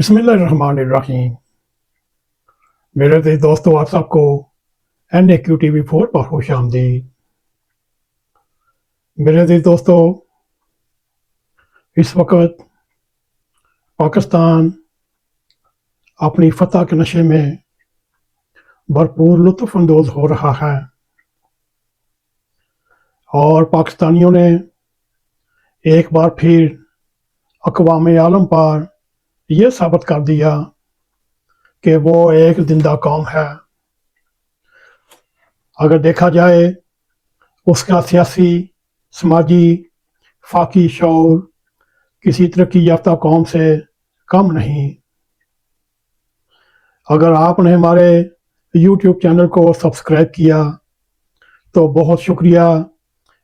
بسم اللہ الرحمن الرحیم۔ میرے عزیز دوستو، آپ سب کو NAQTV4 پر خوش آمدید۔ میرے عزیز دوستو، اس وقت پاکستان اپنی فتح کے نشے میں بھرپور لطف اندوز ہو رہا ہے، اور پاکستانیوں نے ایک بار پھر اقوام عالم پر یہ ثابت کر دیا کہ وہ ایک زندہ قوم ہے۔ اگر دیکھا جائے، اس کا سیاسی، سماجی، فاقی شعور کسی ترقی یافتہ قوم سے کم نہیں۔ اگر آپ نے ہمارے YouTube چینل کو سبسکرائب کیا تو بہت شکریہ،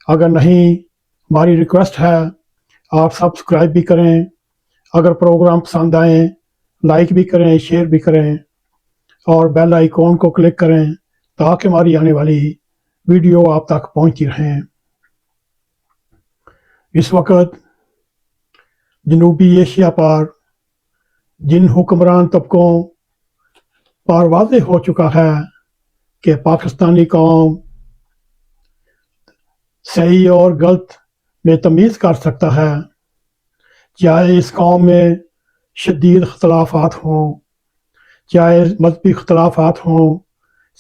اگر نہیں، ہماری ریکویسٹ ہے آپ سبسکرائب بھی کریں، اگر پروگرام پسند آئیں لائک بھی کریں، شیئر بھی کریں، اور بیل آئیکن کو کلک کریں تاکہ ہماری آنے والی ویڈیو آپ تک پہنچتی رہیں۔ اس وقت جنوبی ایشیا پر جن حکمران طبقوں پر واضح ہو چکا ہے کہ پاکستانی قوم صحیح اور غلط میں تمیز کر سکتا ہے، چاہے اس قوم میں شدید اختلافات ہوں، چاہے مذہبی اختلافات ہوں،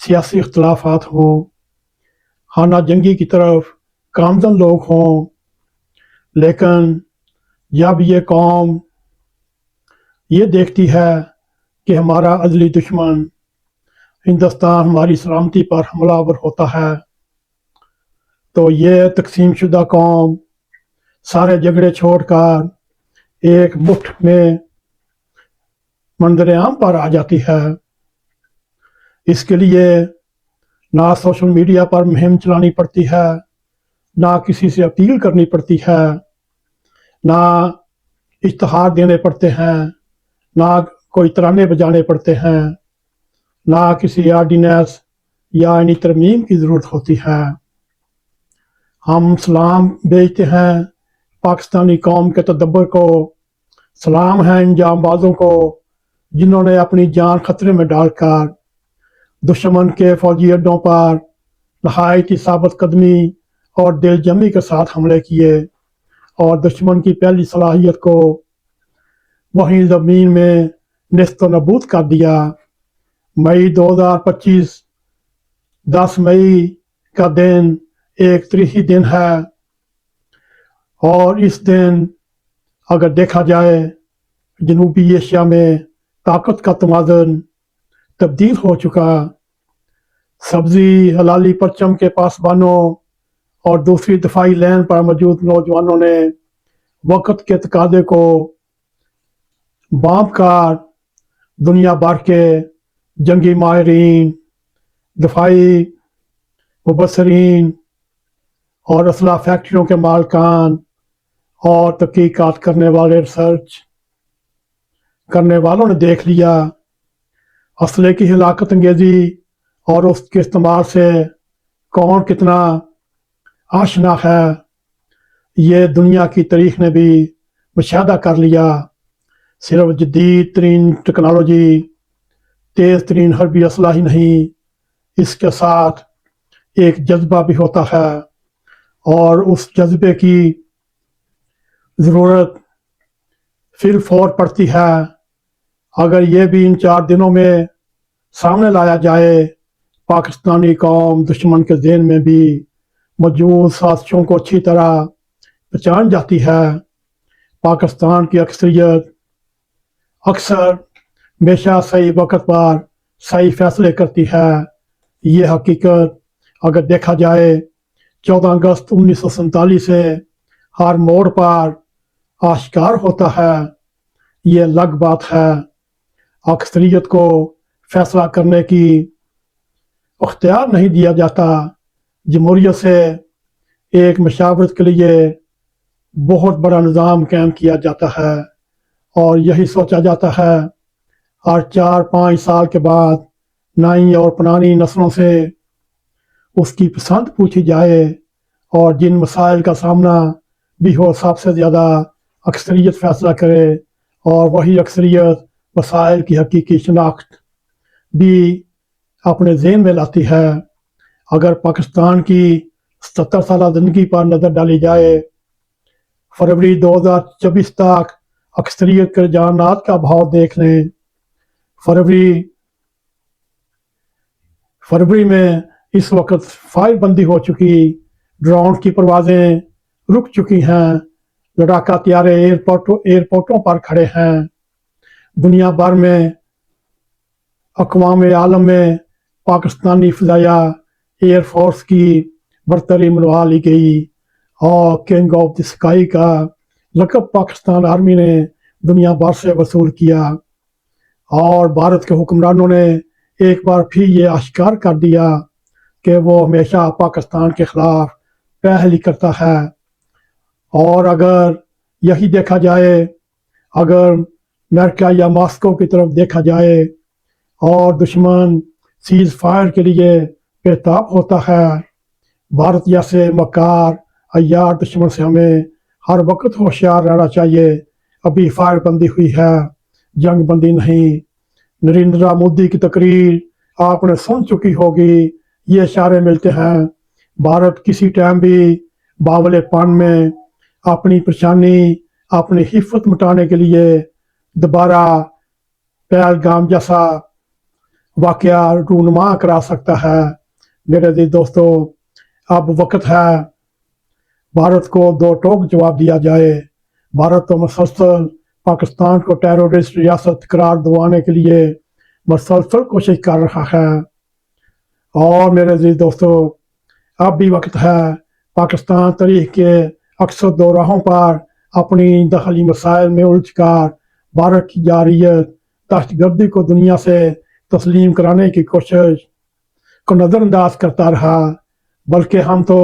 سیاسی اختلافات ہوں، خانہ جنگی کی طرف گامزن لوگ ہوں، لیکن جب یہ قوم یہ دیکھتی ہے کہ ہمارا ازلی دشمن ہندوستان ہماری سلامتی پر حملہ آور ہوتا ہے، تو یہ تقسیم شدہ قوم سارے جھگڑے چھوڑ کر ایک مٹھ میں منظر عام پر آ جاتی ہے۔ اس کے لیے نہ سوشل میڈیا پر مہم چلانی پڑتی ہے، نہ کسی سے اپیل کرنی پڑتی ہے، نہ اشتہار دینے پڑتے ہیں، نہ کوئی ترانے بجانے پڑتے ہیں، نہ کسی آرڈیننس یا انی ترمیم کی ضرورت ہوتی ہے۔ ہم سلام بھیجتے ہیں پاکستانی قوم کے تدبر کو، سلام ہے ان جاں بازوں کو جنہوں نے اپنی جان خطرے میں ڈال کر دشمن کے فوجی اڈوں پر نہایت ثابت قدمی اور دل جمعی کے ساتھ حملے کیے اور دشمن کی پہلی صلاحیت کو وہیں زمین میں نیست و نابود کر دیا۔ مئی 2025 10 مئی کا دن ایک تاریخی دن ہے، اور اس دن اگر دیکھا جائے جنوبی ایشیا میں طاقت کا توازن تبدیل ہو چکا۔ سبزی ہلالی پرچم کے پاسبانوں اور دوسری دفاعی لین پر موجود نوجوانوں نے وقت کے تقاضے کو بانپ کر دنیا بھر کے جنگی ماہرین، دفاعی مبصرین اور اسلحہ فیکٹریوں کے مالکان اور تحقیقات کرنے والے ریسرچ کرنے والوں نے دیکھ لیا۔ اسلحے کی ہلاکت انگیزی اور اس کے استعمال سے کون کتنا آشنا ہے، یہ دنیا کی تاریخ نے بھی مشاہدہ کر لیا۔ صرف جدید ترین ٹیکنالوجی، تیز ترین حربی اسلحہ ہی نہیں، اس کے ساتھ ایک جذبہ بھی ہوتا ہے، اور اس جذبے کی ضرورت فی الفور پڑتی ہے۔ اگر یہ بھی ان 4 دنوں میں سامنے لایا جائے، پاکستانی قوم دشمن کے ذہن میں بھی موجود سازشوں کو اچھی طرح پہچان جاتی ہے۔ پاکستان کی اکثریت اکثر ہمیشہ صحیح وقت پر صحیح فیصلے کرتی ہے۔ یہ حقیقت اگر دیکھا جائے 14 اگست 1947 سے ہر موڑ پر آشکار ہوتا ہے۔ یہ الگ بات ہے، اکثریت کو فیصلہ کرنے کی اختیار نہیں دیا جاتا۔ جمہوریت سے ایک مشاورت کے لیے بہت بڑا نظام قائم کیا جاتا ہے، اور یہی سوچا جاتا ہے ہر 4-5 سال کے بعد نئی اور پرانی نسلوں سے اس کی پسند پوچھی جائے، اور جن مسائل کا سامنا بھی ہو سب سے زیادہ اکثریت فیصلہ کرے، اور وہی اکثریت वसाइल की हकीकी शनाख्त भी अपने ज़हन में लाती है। अगर पाकिस्तान की 70 साल ज़िंदगी पर नज़र डाली जाए, फरवरी 2024 तक अक्सरियत के रुझानात का भाव देख लें। फरवरी में इस वक्त फायर बंदी हो चुकी, ड्रोन की परवाजें रुक चुकी हैं, लड़ाका त्यारे एयरपोर्टों पर खड़े हैं। दुनिया भर में अक़वाम आलम में पाकिस्तानी फ़िज़ाया एयरफोर्स की बरतरी मनवा ली गई और किंग ऑफ द स्काई का लक़ब पाकिस्तान आर्मी ने दुनिया भर से वसूल किया। और भारत के हुक्मरानों ने एक बार फिर ये आश्कार कर दिया कि वो हमेशा पाकिस्तान के ख़िलाफ़ पहल करता है। और अगर यही देखा जाए, अगर अमेरिका या मॉस्को की तरफ देखा जाए और दुश्मन सीज़ फायर के लिए बेताब होता है, भारत जैसे मक्कार अय्यार दुश्मन से हमें हर वक्त होशियार रहना चाहिए। अभी फायर बंदी हुई है, जंग बंदी नहीं। नरेंद्र मोदी की तकरीर आपने सुन चुकी होगी, ये इशारे मिलते हैं भारत किसी टाइम भी बावलेपन में अपनी परेशानी, अपनी हिफ़्फ़त मिटाने के लिए दोबारा पहलगाम जैसा वाक़या रूनुमा करा सकता है। मेरे अज़ीज़ दोस्तों, अब वक्त है भारत को दो टोक जवाब दिया जाए। भारत तो मुसलसल पाकिस्तान को टेररिस्ट रियासत करार दिलवाने के लिए मुसलसल कोशिश कर रहा है। और मेरे अज़ीज़ दोस्तों, अब भी वक्त है पाकिस्तान तारीख़ के अक्सर दोराहों पर अपनी दखली मसाइल में उलझ कर भारत की जारियत दहशतगर्दी को दुनिया से तस्लीम कराने की कोशिश को नज़रअंदाज करता रहा, बल्कि हम तो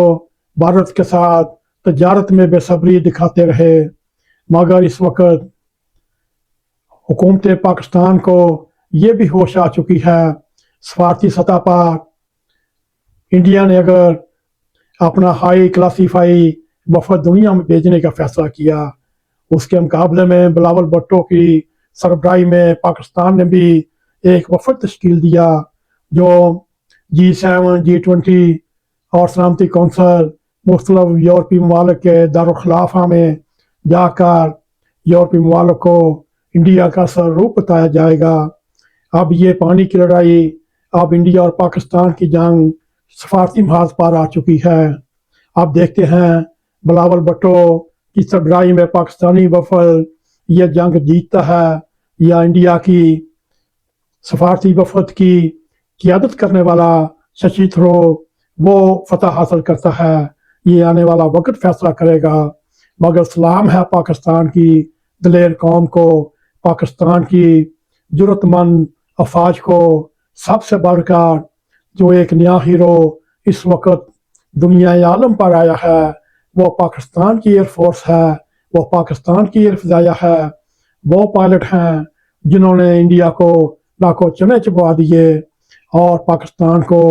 भारत के साथ तजारत में बेसब्री दिखाते रहे। मगर इस वक्त हुकूमत पाकिस्तान को ये भी होश आ चुकी है, सफारती सतह पर इंडिया ने अगर अपना हाई क्लासीफाई वफद दुनिया में भेजने का फैसला किया, उसके मुकाबले में बिलावल भुट्टो की सरबराही में पाकिस्तान ने भी एक वफद तश्कील दिया जो G7, G20 और सलामती कौंसल मुख्तलिफ यूरोपीय ममालिक के दारुखिलाफा में जाकर यूरोपीय ममालिक को इंडिया का स्वरूप बताया जाएगा। अब ये पानी की लड़ाई, अब इंडिया और पाकिस्तान की जंग सफारती महाज पर आ चुकी है। अब देखते हैं बिलावल भुट्टो की सरबराही में पाकिस्तानी वफद ये जंग जीतता है या इंडिया की सफारती वफद की क़ियादत करने वाला शशि थरूर वो फतह हासिल करता है। ये आने वाला वक्त फैसला करेगा। मगर सलाम है पाकिस्तान की दलेर कौम को, पाकिस्तान की जुर्रतमंद अफवाज को, सबसे बढ़कर जो एक नया हीरो इस वक्त दुनिया आलम पर आया है, वो पाकिस्तान की एयरफोर्स है, वो पाकिस्तान की एयर फ़िज़ाया है। वो पायलट हैं जिन्होंने इंडिया को लाखों चने चबवा दिए और पाकिस्तान को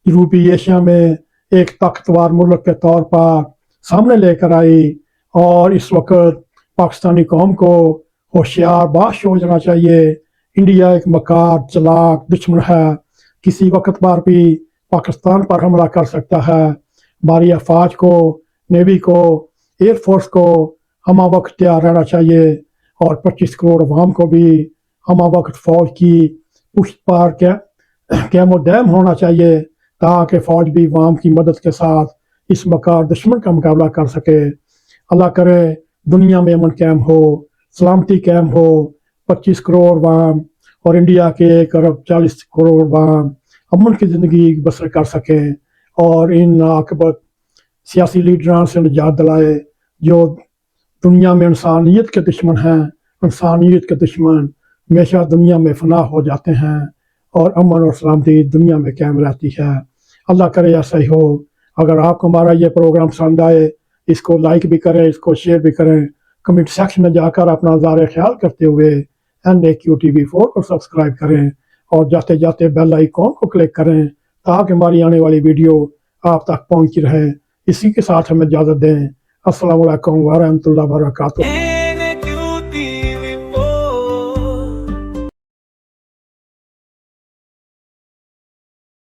जनूबी एशिया में एक ताकतवर मुल्क के तौर पर सामने लेकर आई। और इस वक्त पाकिस्तानी कौम को होशियार बाश हो जाना चाहिए। इंडिया एक मकार चालाक दुश्मन है, किसी वक्त पर भी पाकिस्तान पर हमला कर सकता है। हमारी अफवाज को, नेवी को, एयरफोर्स को हम वक्त तैयार रहना चाहिए और 25 करोड़ अवाम को भी हम वक्त फ़ौज की पुष्ट पर कैमो डैम होना चाहिए ताकि फ़ौज भी अवाम की मदद के साथ इस मकार दुश्मन का मुकाबला कर सके। अल्लाह करे दुनिया में अमन कायम हो, सलामती कायम हो, 25 करोड़ अवाम और इंडिया के 1 अरब 40 करोड़ अवाम अमन की ज़िंदगी बसर कर सकें और इन नाकबत सियासी लीडरान से निजात दिलाए जो दुनिया में इंसानियत के दुश्मन हैं। इंसानियत के दुश्मन हमेशा दुनिया में फना हो जाते हैं और अमन और सलामती दुनिया में कायम रहती है। अल्लाह करे ऐसा ही हो। अगर आपको हमारा ये प्रोग्राम पसंद आए, इसको लाइक भी करें, इसको शेयर भी करें, कमेंट सेक्शन में जाकर अपना ज़ाहिर ख्याल करते हुए NAQTV4 को सब्सक्राइब करें और जाते जाते बेल आइकॉन को क्लिक करें ताकि हमारी आने वाली वीडियो आप तक पहुँची रहे। इसी के साथ हमें इजाज़त दें। अस्सलामु अलैकुम व रहमतुल्लाहि व बरकातुहू।